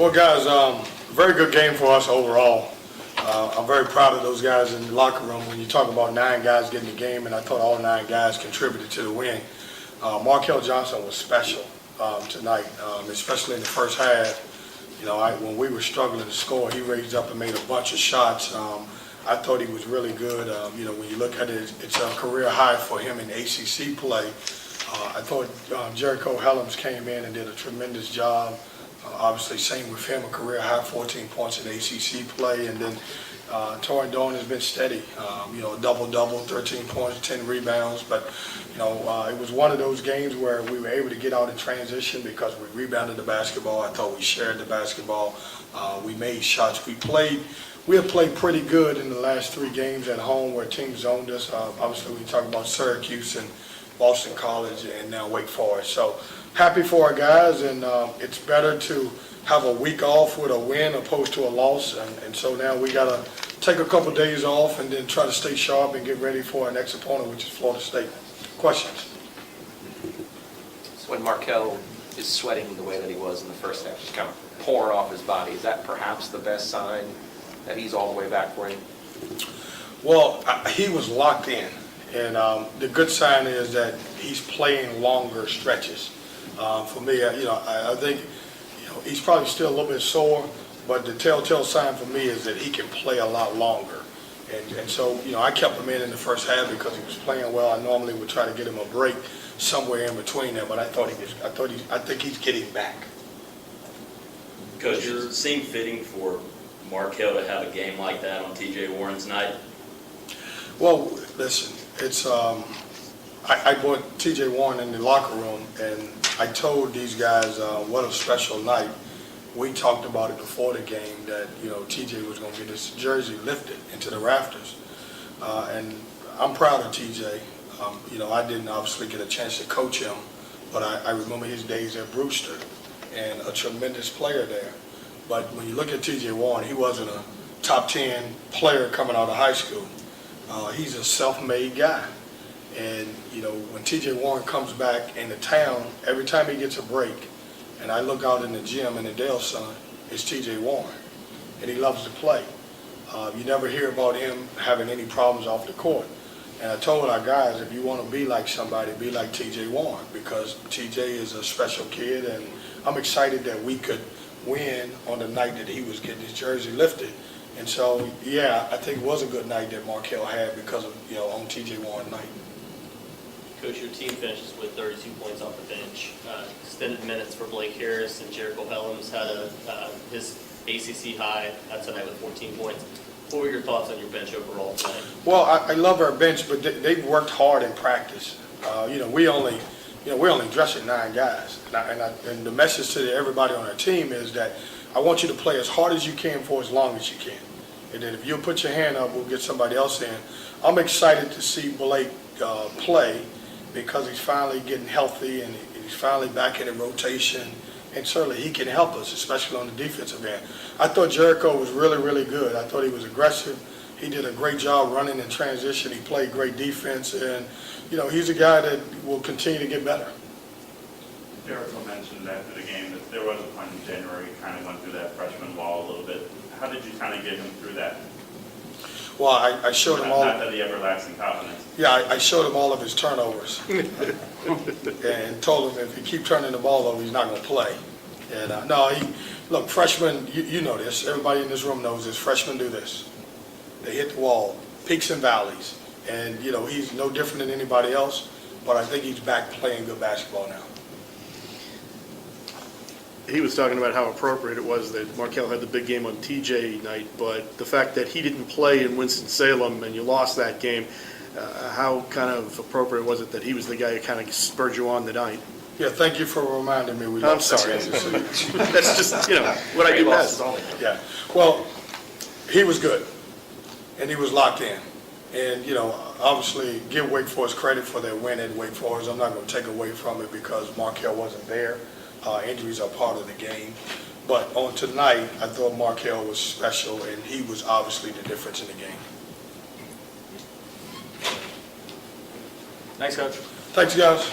Well, guys, very good game for us overall. I'm very proud of those guys in the locker room. When you talk about 9 guys getting the game, and I thought all 9 guys contributed to the win. Markell Johnson was special tonight, especially in the first half. You know, when we were struggling to score, he raised up and made a bunch of shots. I thought he was really good. You know, when you look at it, it's a career high for him in ACC play. I thought Jericho Helms came in and did a tremendous job. Obviously, same with him, a career high 14 points in ACC play. And then Torrin Dorn has been steady. You know, double-double, 13 points, 10 rebounds. But, you know, it was one of those games where we were able to get out in transition because we rebounded the basketball. I thought we shared the basketball. We made shots. We have played pretty good in the last 3 games at home where teams zoned us. Obviously, we talk about Syracuse and Boston College and now Wake Forest. So happy for our guys, and it's better to have a week off with a win opposed to a loss. And so now we got to take a couple days off and then try to stay sharp and get ready for our next opponent, which is Florida State. Questions? So when Markell is sweating the way that he was in the first half, just kind of pouring off his body, is that perhaps the best sign that he's all the way back for you? Well, he was locked in. And the good sign is that he's playing longer stretches. For me, you know, I think, you know, he's probably still a little bit sore, but the telltale sign for me is that he can play a lot longer. And so, you know, I kept him in the first half because he was playing well. I normally would try to get him a break somewhere in between there, but I think he's getting back. Coach, does it seem fitting for Markell to have a game like that on T.J. Warren's night? Well, listen, it's I brought T.J. Warren in the locker room, and I told these guys what a special night. We talked about it before the game that, you know, T.J. was going to get his jersey lifted into the rafters, and I'm proud of T.J. You know, I didn't obviously get a chance to coach him, but I remember his days at Brewster, and a tremendous player there. But when you look at T.J. Warren, he wasn't a top 10 player coming out of high school. He's a self-made guy. And, you know, when T.J. Warren comes back into town, every time he gets a break, and I look out in the gym in the Dale Sun, it's T.J. Warren. And he loves to play. You never hear about him having any problems off the court. And I told our guys, if you want to be like somebody, be like T.J. Warren, because T.J. is a special kid, and I'm excited that we could win on the night that he was getting his jersey lifted. And so, yeah, I think it was a good night that Markell had because of, you know, on T.J. Warren night. Coach, your team finishes with 32 points off the bench. Extended minutes for Blake Harris, and Jericho Helms had his ACC high tonight with 14 points. What were your thoughts on your bench overall tonight? Well, I love our bench, but they've worked hard in practice. You know, we're only dressing 9 guys, and the message to everybody on our team is that I want you to play as hard as you can for as long as you can. And then if you'll put your hand up, we'll get somebody else in. I'm excited to see Blake play because he's finally getting healthy and he's finally back in the rotation. And certainly he can help us, especially on the defensive end. I thought Jericho was really, really good. I thought he was aggressive. He did a great job running in transition. He played great defense. And, you know, he's a guy that will continue to get better. Jericho mentioned after the game that there was a point in January he kind of went through that freshman wall a little bit. How did you kind of get him through that? Well, I showed him all. Not that the everlasting confidence. Yeah, I showed him all of his turnovers and told him if he keep turning the ball over, he's not going to play. And no, look, freshmen, you know this. Everybody in this room knows this. Freshmen do this. They hit the wall, peaks and valleys. And, you know, he's no different than anybody else, but I think he's back playing good basketball now. He was talking about how appropriate it was that Markell had the big game on TJ night, but the fact that he didn't play in Winston-Salem and you lost that game, how kind of appropriate was it that he was the guy who kind of spurred you on the night? Yeah, thank you for reminding me. I'm sorry. That's just, you know, what I do best. Yeah, well, he was good, and he was locked in. And, you know, obviously give Wake Forest credit for their win at Wake Forest. I'm not going to take away from it because Markell wasn't there. Injuries are part of the game. But on tonight, I thought Markell was special, and he was obviously the difference in the game. Thanks, Coach. Thanks, guys.